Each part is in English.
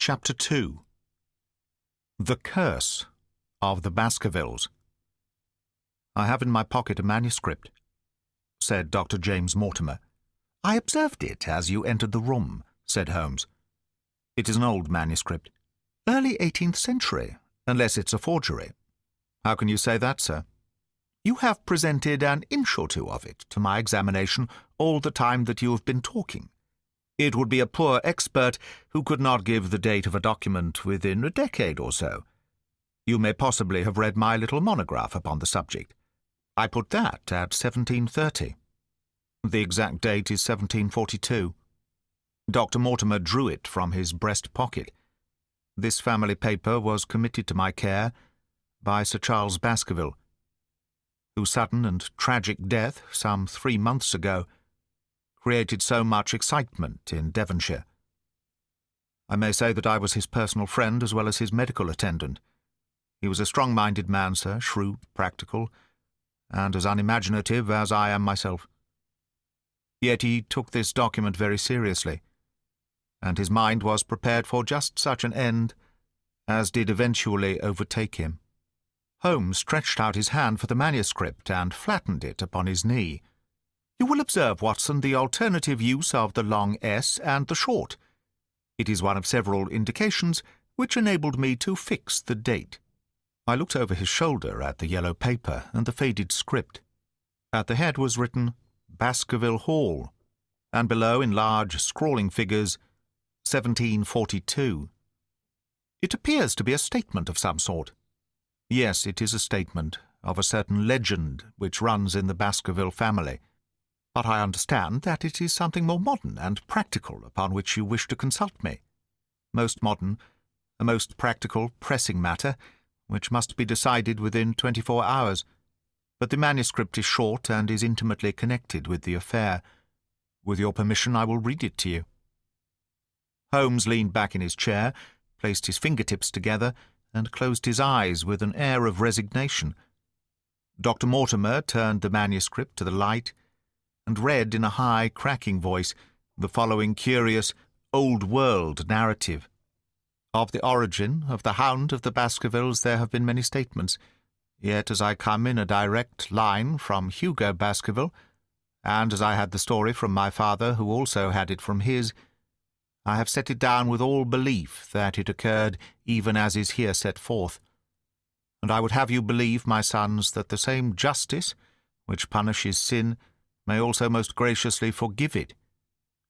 Chapter 2. The Curse of the Baskervilles. "I have in my pocket a manuscript," said Dr. James Mortimer. "I observed it as you entered the room," said Holmes. "It is an old manuscript. Early 18th century, unless it's a forgery." "How can you say that, sir?" "You have presented an inch or two of it to my examination all the time that you have been talking. It would be a poor expert who could not give the date of a document within a decade or so. You may possibly have read my little monograph upon the subject. I put that at 1730. The exact date is 1742. Dr. Mortimer drew it from his breast pocket. This family paper was committed to my care by Sir Charles Baskerville, whose sudden and tragic death some 3 months ago created so much excitement in Devonshire. I may say that I was his personal friend as well as his medical attendant. He was a strong-minded man, sir, shrewd, practical, and as unimaginative as I am myself. Yet he took this document very seriously, and his mind was prepared for just such an end as did eventually overtake him." Holmes stretched out his hand for the manuscript and flattened it upon his knee. "You will observe, Watson, the alternative use of the long S and the short. It is one of several indications which enabled me to fix the date." I looked over his shoulder at the yellow paper and the faded script. At the head was written Baskerville Hall, and below, in large scrawling figures, 1742. "It appears to be a statement of some sort." "Yes, it is a statement of a certain legend which runs in the Baskerville family. But I understand that it is something more modern and practical upon which you wish to consult me." "Most modern, a most practical, pressing matter, which must be decided within 24 hours. But the manuscript is short and is intimately connected with the affair. With your permission, I will read it to you." Holmes leaned back in his chair, placed his fingertips together, and closed his eyes with an air of resignation. Dr. Mortimer turned the manuscript to the light and read in a high, cracking voice the following curious, old-world narrative. "Of the origin of the Hound of the Baskervilles there have been many statements, yet as I come in a direct line from Hugo Baskerville, and as I had the story from my father, who also had it from his, I have set it down with all belief that it occurred even as is here set forth. And I would have you believe, my sons, that the same justice which punishes sin may also most graciously forgive it,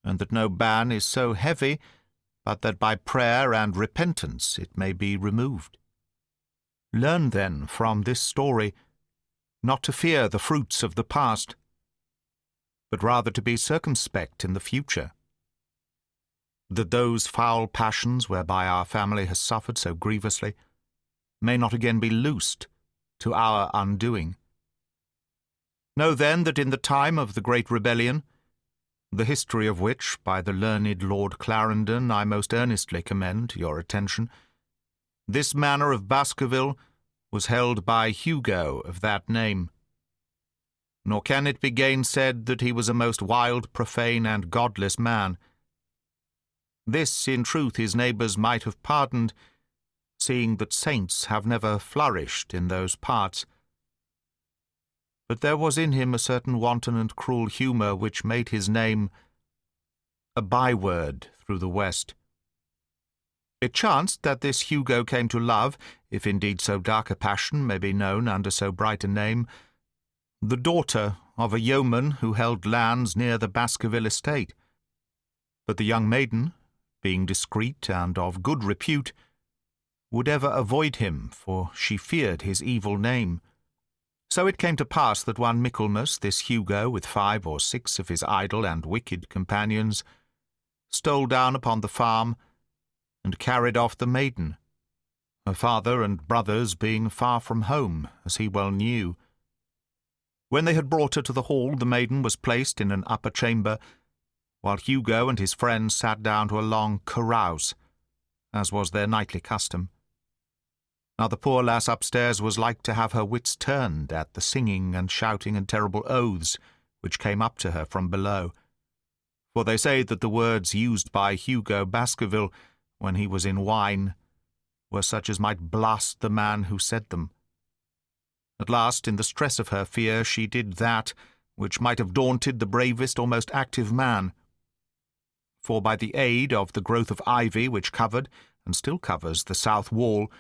and that no ban is so heavy but that by prayer and repentance it may be removed. Learn, then, from this story not to fear the fruits of the past, but rather to be circumspect in the future, that those foul passions whereby our family has suffered so grievously may not again be loosed to our undoing. Know then that in the time of the Great Rebellion, the history of which, by the learned Lord Clarendon, I most earnestly commend to your attention, this manor of Baskerville was held by Hugo of that name. Nor can it be gainsaid that he was a most wild, profane, and godless man. This, in truth, his neighbours might have pardoned, seeing that saints have never flourished in those parts. But there was in him a certain wanton and cruel humour which made his name a byword through the West. It chanced that this Hugo came to love, if indeed so dark a passion may be known under so bright a name, the daughter of a yeoman who held lands near the Baskerville estate. But the young maiden, being discreet and of good repute, would ever avoid him, for she feared his evil name. So it came to pass that one Michaelmas this Hugo, with 5 or 6 of his idle and wicked companions, stole down upon the farm and carried off the maiden, her father and brothers being far from home, as he well knew. When they had brought her to the hall, the maiden was placed in an upper chamber, while Hugo and his friends sat down to a long carouse, as was their nightly custom. Now the poor lass upstairs was like to have her wits turned at the singing and shouting and terrible oaths which came up to her from below. For they say that the words used by Hugo Baskerville when he was in wine, were such as might blast the man who said them. At last, in the stress of her fear, she did that which might have daunted the bravest or most active man. For by the aid of the growth of ivy which covered, and still covers, the south wall,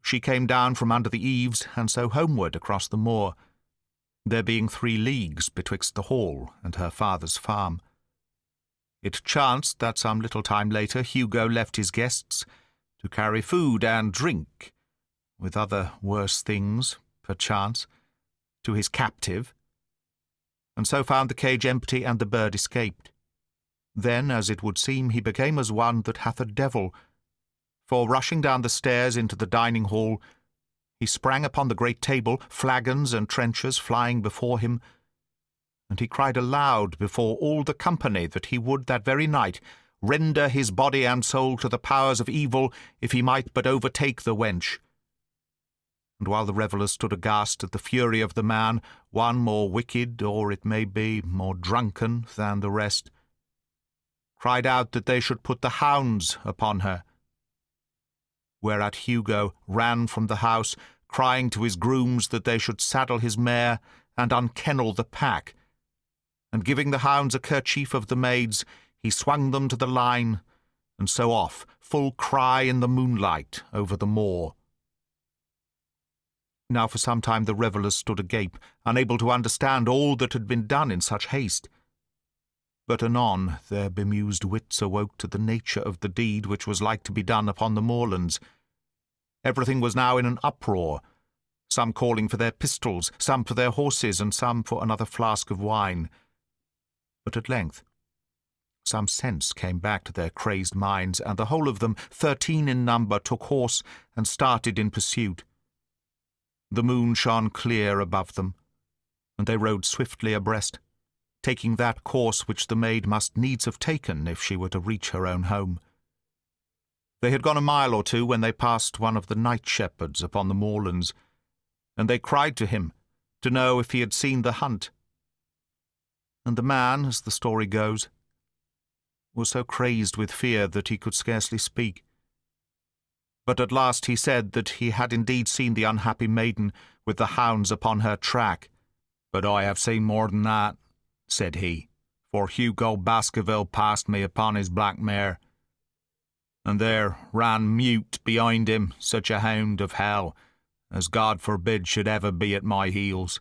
she came down from under the eaves, and so homeward across the moor, there being 3 leagues betwixt the hall and her father's farm. It chanced that some little time later Hugo left his guests to carry food and drink, with other worse things, perchance, to his captive, and so found the cage empty and the bird escaped. Then, as it would seem, he became as one that hath a devil, for rushing down the stairs into the dining hall, he sprang upon the great table, flagons and trenchers flying before him, and he cried aloud before all the company that he would that very night render his body and soul to the powers of evil, if he might but overtake the wench. And while the revellers stood aghast at the fury of the man, one more wicked, or it may be more drunken than the rest, cried out that they should put the hounds upon her. Whereat Hugo ran from the house, crying to his grooms that they should saddle his mare and unkennel the pack, and giving the hounds a kerchief of the maid's, he swung them to the line, and so off, full cry in the moonlight, over the moor. Now for some time the revellers stood agape, unable to understand all that had been done in such haste. But anon their bemused wits awoke to the nature of the deed which was like to be done upon the moorlands. Everything was now in an uproar, some calling for their pistols, some for their horses, and some for another flask of wine. But at length some sense came back to their crazed minds, and the whole of them, 13 in number, took horse and started in pursuit. The moon shone clear above them, and they rode swiftly abreast, taking that course which the maid must needs have taken if she were to reach her own home. They had gone a mile or 2 when they passed one of the night shepherds upon the moorlands, and they cried to him to know if he had seen the hunt. And the man, as the story goes, was so crazed with fear that he could scarcely speak. But at last he said that he had indeed seen the unhappy maiden with the hounds upon her track. "But I have seen more than that," said he, "for Hugo Baskerville passed me upon his black mare, and there ran mute behind him such a hound of hell as God forbid should ever be at my heels."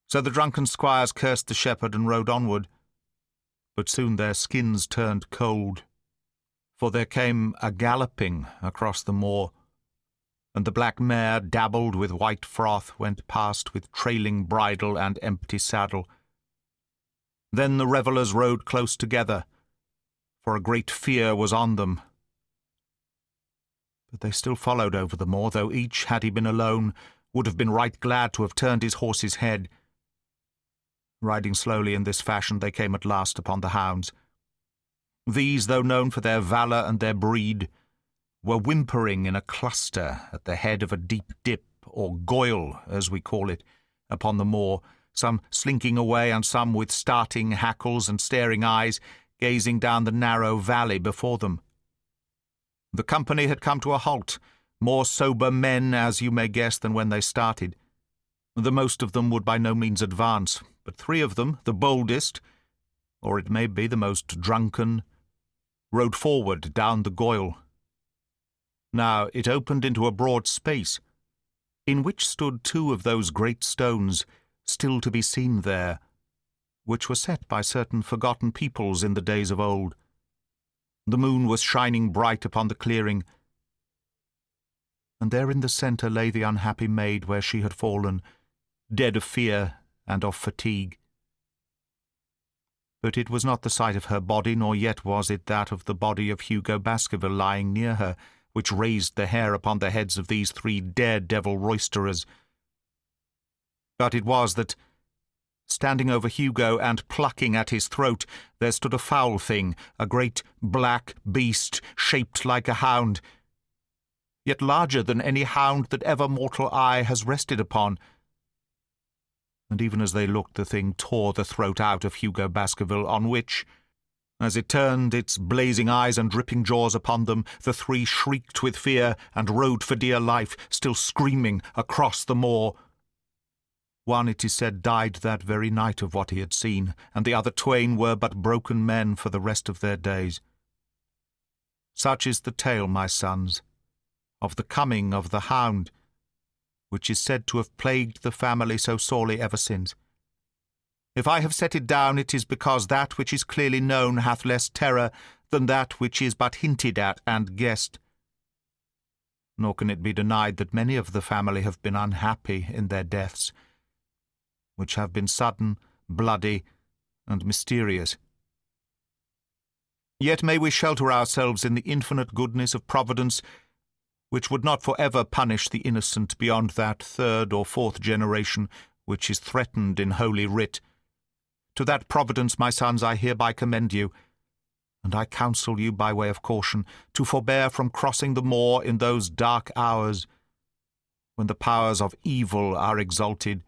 So the drunken squires cursed the shepherd and rode onward, but soon their skins turned cold, for there came a galloping across the moor, and the black mare, dabbled with white froth, went past with trailing bridle and empty saddle. Then the revellers rode close together, for a great fear was on them. But they still followed over the moor, though each, had he been alone, would have been right glad to have turned his horse's head. Riding slowly in this fashion, they came at last upon the hounds. These, though known for their valour and their breed, were whimpering in a cluster at the head of a deep dip, or goyle, as we call it, upon the moor, some slinking away, and some with starting hackles and staring eyes, gazing down the narrow valley before them. The company had come to a halt, more sober men, as you may guess, than when they started. The most of them would by no means advance, but 3 of them, the boldest, or it may be the most drunken, rode forward down the goyle. Now it opened into a broad space, in which stood 2 of those great stones, still to be seen there, which were set by certain forgotten peoples in the days of old. The moon was shining bright upon the clearing, and there in the centre lay the unhappy maid where she had fallen, dead of fear and of fatigue. But it was not the sight of her body, nor yet was it that of the body of Hugo Baskerville lying near her, which raised the hair upon the heads of these 3 daredevil roisterers. But it was that, standing over Hugo and plucking at his throat, there stood a foul thing, a great black beast, shaped like a hound, yet larger than any hound that ever mortal eye has rested upon. And even as they looked, the thing tore the throat out of Hugo Baskerville, on which, As it turned its blazing eyes and dripping jaws upon them, the three shrieked with fear and rode for dear life, still screaming, across the moor. One, it is said, died that very night of what he had seen, and the other twain were but broken men for the rest of their days. Such is the tale, my sons, of the coming of the hound, which is said to have plagued the family so sorely ever since. If I have set it down, it is because that which is clearly known hath less terror than that which is but hinted at and guessed. Nor can it be denied that many of the family have been unhappy in their deaths, which have been sudden, bloody, and mysterious. Yet may we shelter ourselves in the infinite goodness of Providence, which would not for ever punish the innocent beyond that third or fourth generation which is threatened in Holy Writ. To that Providence, my sons, I hereby commend you, and I counsel you, by way of caution, to forbear from crossing the moor in those dark hours when the powers of evil are exalted.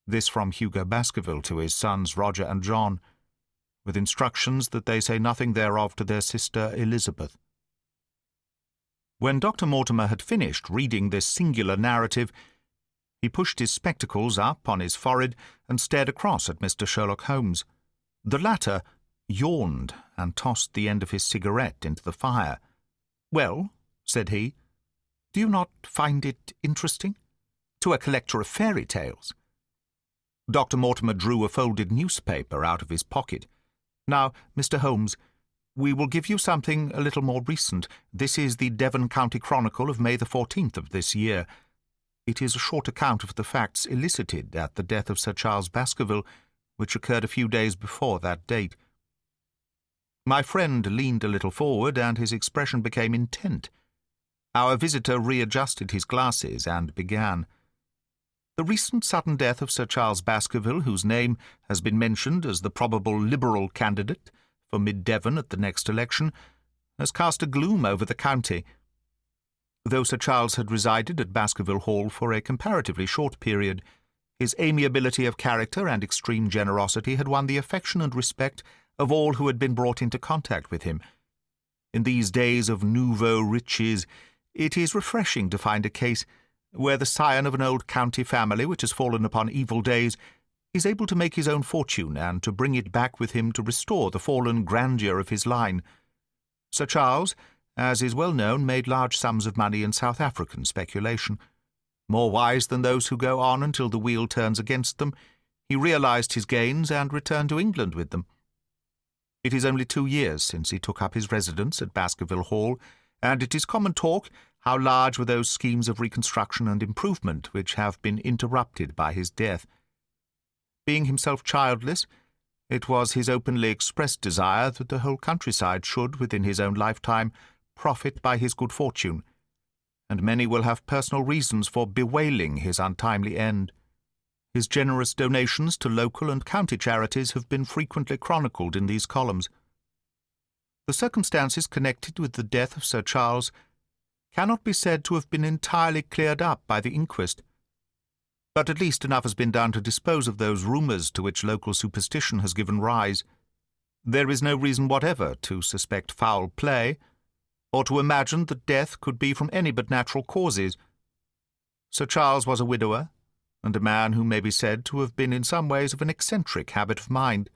This from Hugo Baskerville to his sons Roger and John, with instructions that they say nothing thereof to their sister Elizabeth. When Dr. Mortimer had finished reading this singular narrative, he pushed his spectacles up on his forehead and stared across at Mr. Sherlock Holmes. The latter yawned and tossed the end of his cigarette into the fire. "Well," said he, "do you not find it interesting? To a collector of fairy tales." Dr. Mortimer drew a folded newspaper out of his pocket. "Now, Mr. Holmes, we will give you something a little more recent. This is the Devon County Chronicle of May the 14th of this year. It is a short account of the facts elicited at the death of Sir Charles Baskerville, which occurred a few days before that date." My friend leaned a little forward, and his expression became intent. Our visitor readjusted his glasses and began. "The recent sudden death of Sir Charles Baskerville, whose name has been mentioned as the probable Liberal candidate for Mid-Devon at the next election, has cast a gloom over the county. Though Sir Charles had resided at Baskerville Hall for a comparatively short period, his amiability of character and extreme generosity had won the affection and respect of all who had been brought into contact with him. In these days of nouveau riches, it is refreshing to find a case where the scion of an old county family which has fallen upon evil days is able to make his own fortune and to bring it back with him to restore the fallen grandeur of his line. Sir Charles, as is well known, made large sums of money in South African speculation. More wise than those who go on until the wheel turns against them, he realized his gains and returned to England with them. It is only 2 years since he took up his residence at Baskerville Hall, and it is common talk how large were those schemes of reconstruction and improvement which have been interrupted by his death. Being himself childless, it was his openly expressed desire that the whole countryside should, within his own lifetime, profit by his good fortune, and many will have personal reasons for bewailing his untimely end. His generous donations to local and county charities have been frequently chronicled in these columns. The circumstances connected with the death of Sir Charles cannot be said to have been entirely cleared up by the inquest, but at least enough has been done to dispose of those rumours to which local superstition has given rise. There is no reason whatever to suspect foul play, or to imagine that death could be from any but natural causes. Sir Charles was a widower, and a man who may be said to have been in some ways of an eccentric habit of mind.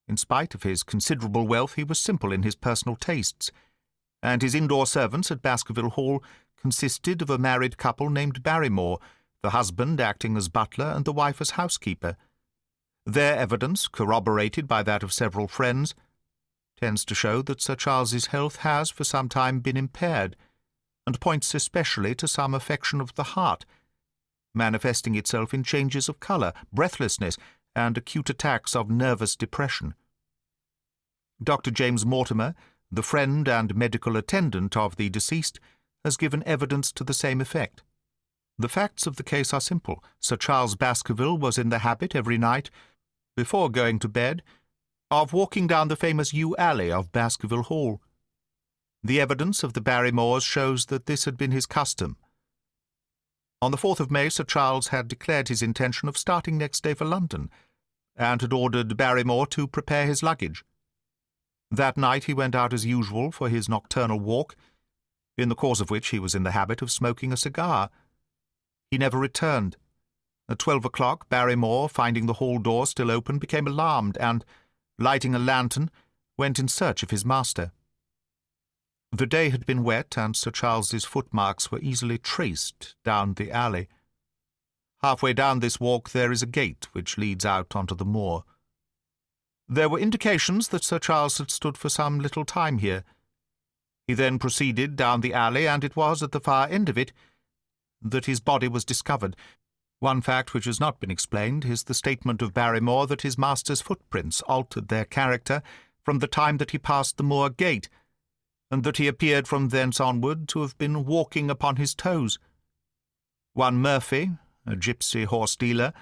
In spite of his considerable wealth, he was simple in his personal tastes, and his indoor servants at Baskerville Hall consisted of a married couple named Barrymore, the husband acting as butler and the wife as housekeeper. Their evidence, corroborated by that of several friends, tends to show that Sir Charles's health has for some time been impaired, and points especially to some affection of the heart, manifesting itself in changes of colour, breathlessness, and acute attacks of nervous depression. Dr. James Mortimer, the friend and medical attendant of the deceased, has given evidence to the same effect. The facts of the case are simple. Sir Charles Baskerville was in the habit every night, before going to bed, of walking down the famous yew alley of Baskerville Hall. The evidence of the Barrymores shows that this had been his custom. On the 4th of May, Sir Charles had declared his intention of starting next day for London, and had ordered Barrymore to prepare his luggage. That night he went out as usual for his nocturnal walk, in the course of which he was in the habit of smoking a cigar. He never returned. At 12 o'clock, Barrymore, finding the hall door still open, became alarmed and, lighting a lantern, went in search of his master. The day had been wet, and Sir Charles's footmarks were easily traced down the alley. Halfway down this walk there is a gate which leads out onto the moor. There were indications that Sir Charles had stood for some little time here. He then proceeded down the alley, and it was at the far end of it that his body was discovered. One fact which has not been explained is the statement of Barrymore that his master's footprints altered their character from the time that he passed the moor gate, and that he appeared from thence onward to have been walking upon his toes. One Murphy, a gipsy horse-dealer,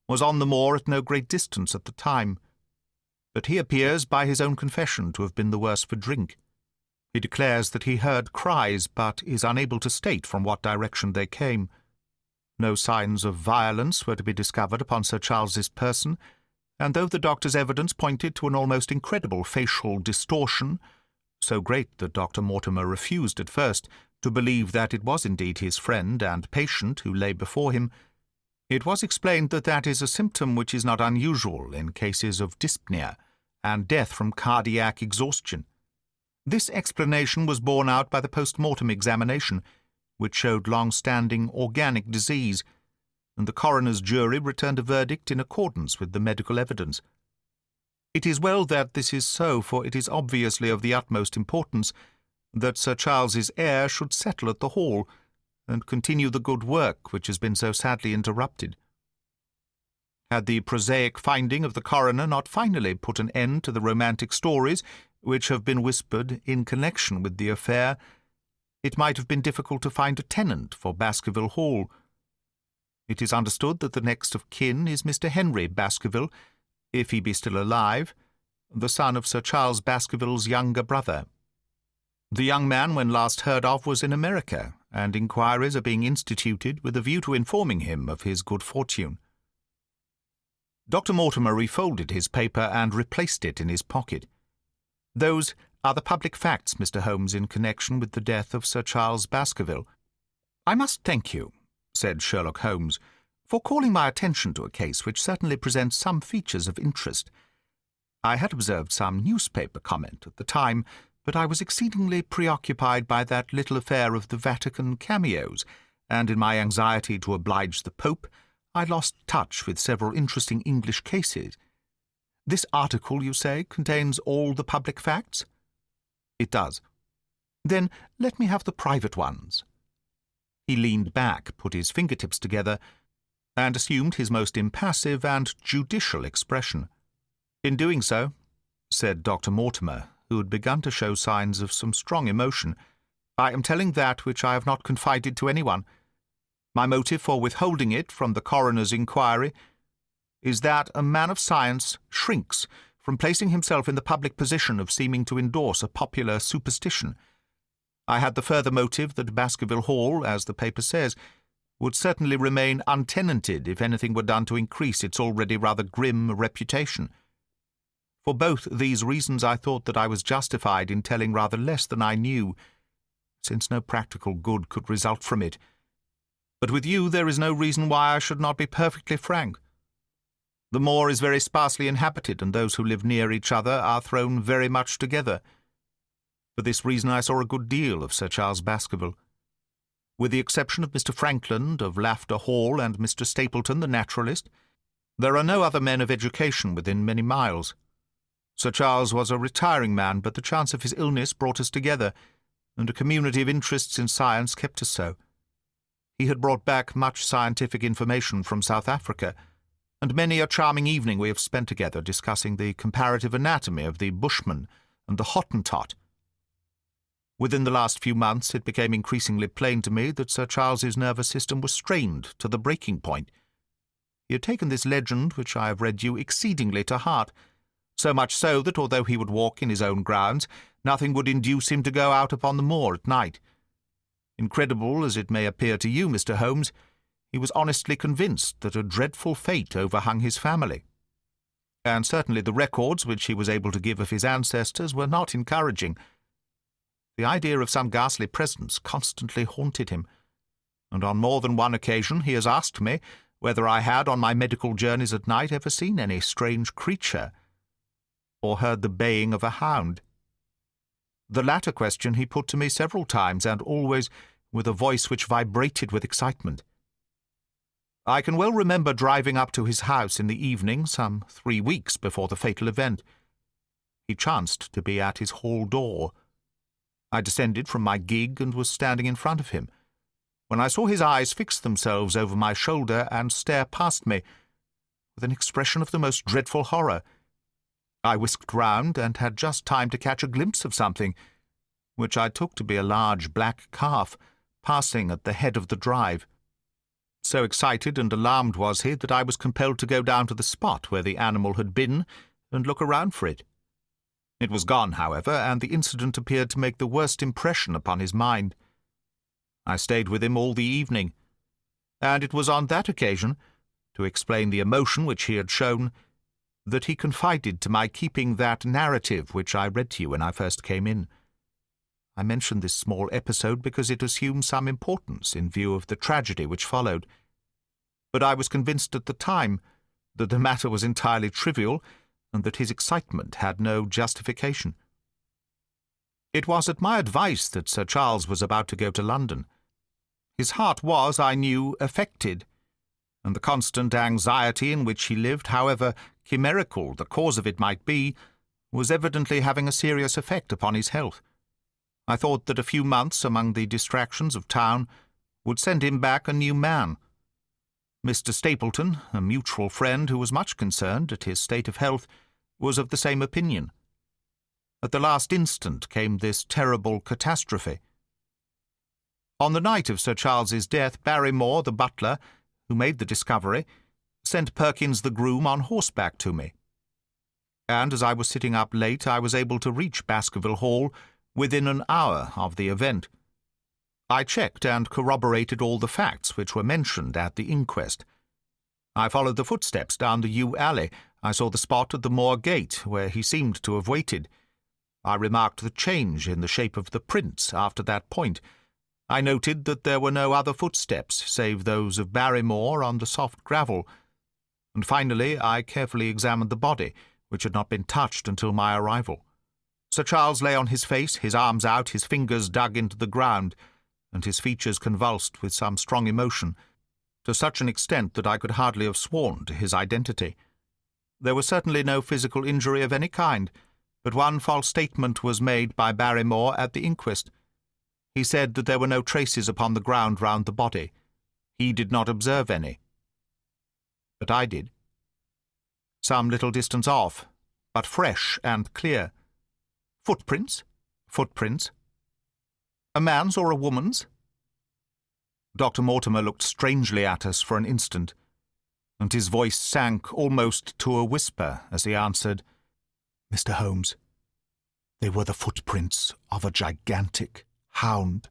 was on the moor at no great distance at the time, but he appears, by his own confession, to have been the worse for drink. He declares that he heard cries, but is unable to state from what direction they came. No signs of violence were to be discovered upon Sir Charles's person, and though the doctor's evidence pointed to an almost incredible facial distortion, so great that Dr. Mortimer refused at first to believe that it was indeed his friend and patient who lay before him, it was explained that that is a symptom which is not unusual in cases of dyspnea and death from cardiac exhaustion. This explanation was borne out by the post-mortem examination, which showed long-standing organic disease, and the coroner's jury returned a verdict in accordance with the medical evidence. It is well that this is so, for it is obviously of the utmost importance that Sir Charles's heir should settle at the Hall and continue the good work which has been so sadly interrupted. Had the prosaic finding of the coroner not finally put an end to the romantic stories which have been whispered in connection with the affair, it might have been difficult to find a tenant for Baskerville Hall. It is understood that the next of kin is Mr. Henry Baskerville, if he be still alive, the son of Sir Charles Baskerville's younger brother. The young man, when last heard of, was in America, and inquiries are being instituted with a view to informing him of his good fortune. Dr. Mortimer refolded his paper and replaced it in his pocket. Those are the public facts, Mr. Holmes, in connection with the death of Sir Charles Baskerville. I must thank you, said Sherlock Holmes, for calling my attention to a case which certainly presents some features of interest. I had observed some newspaper comment at the time, but I was exceedingly preoccupied by that little affair of the Vatican cameos, and in my anxiety to oblige the Pope, I lost touch with several interesting English cases. This article, you say, contains all the public facts? It does. Then let me have the private ones. He leaned back, put his fingertips together, and assumed his most impassive and judicial expression. In doing so, said Dr. Mortimer, who had begun to show signs of some strong emotion, I am telling that which I have not confided to anyone. My motive for withholding it from the coroner's inquiry is that a man of science shrinks from placing himself in the public position of seeming to endorse a popular superstition. I had the further motive that Baskerville Hall, as the paper says, would certainly remain untenanted if anything were done to increase its already rather grim reputation. For both these reasons I thought that I was justified in telling rather less than I knew, since no practical good could result from it. But with you there is no reason why I should not be perfectly frank. The moor is very sparsely inhabited, and those who live near each other are thrown very much together. For this reason I saw a good deal of Sir Charles Baskerville. With the exception of Mr. Frankland of Lafter Hall and Mr. Stapleton, the naturalist, there are no other men of education within many miles. Sir Charles was a retiring man, but the chance of his illness brought us together, and a community of interests in science kept us so. He had brought back much scientific information from South Africa, and many a charming evening we have spent together discussing the comparative anatomy of the Bushman and the Hottentot. Within the last few months it became increasingly plain to me that Sir Charles's nervous system was strained to the breaking point. He had taken this legend, which I have read you, exceedingly to heart, so much so that although he would walk in his own grounds, nothing would induce him to go out upon the moor at night. Incredible as it may appear to you, Mr. Holmes, he was honestly convinced that a dreadful fate overhung his family. and certainly the records which he was able to give of his ancestors were not encouraging. The idea of some ghastly presence constantly haunted him, and on more than one occasion he has asked me whether I had, on my medical journeys at night, ever seen any strange creature, or heard the baying of a hound. The latter question he put to me several times, and always with a voice which vibrated with excitement. I can well remember driving up to his house in the evening, some 3 weeks before the fatal event. He chanced to be at his hall door. I descended from my gig and was standing in front of him, when I saw his eyes fix themselves over my shoulder and stare past me with an expression of the most dreadful horror. I whisked round and had just time to catch a glimpse of something, which I took to be a large black calf passing at the head of the drive. So excited and alarmed was he that I was compelled to go down to the spot where the animal had been and look around for it. It was gone, however, and the incident appeared to make the worst impression upon his mind. I stayed with him all the evening, and it was on that occasion, to explain the emotion which he had shown, that he confided to my keeping that narrative which I read to you when I first came in. I mention this small episode because it assumes some importance in view of the tragedy which followed, but I was convinced at the time that the matter was entirely trivial and that his excitement had no justification. It was at my advice that Sir Charles was about to go to London. His heart was, I knew, affected, and the constant anxiety in which he lived, however chimerical the cause of it might be, was evidently having a serious effect upon his health. I thought that a few months among the distractions of town would send him back a new man. Mr. Stapleton, a mutual friend who was much concerned at his state of health, was of the same opinion. At the last instant came this terrible catastrophe. On the night of Sir Charles's death, Barrymore, the butler, who made the discovery, sent Perkins the groom on horseback to me. And as I was sitting up late, I was able to reach Baskerville Hall within an hour of the event. I checked and corroborated all the facts which were mentioned at the inquest. I followed the footsteps down the yew alley. I saw the spot at the moor gate where he seemed to have waited. I remarked the change in the shape of the prints after that point. I noted that there were no other footsteps save those of Barrymore on the soft gravel, and finally I carefully examined the body, which had not been touched until my arrival. Sir Charles lay on his face, his arms out, his fingers dug into the ground, and his features convulsed with some strong emotion, to such an extent that I could hardly have sworn to his identity. There was certainly no physical injury of any kind, but one false statement was made by Barrymore at the inquest. He said that there were no traces upon the ground round the body. He did not observe any. But I did. Some little distance off, but fresh and clear. Footprints? Footprints. A man's or a woman's? Dr. Mortimer looked strangely at us for an instant, and his voice sank almost to a whisper as he answered, "Mr. Holmes, they were the footprints of a gigantic hound."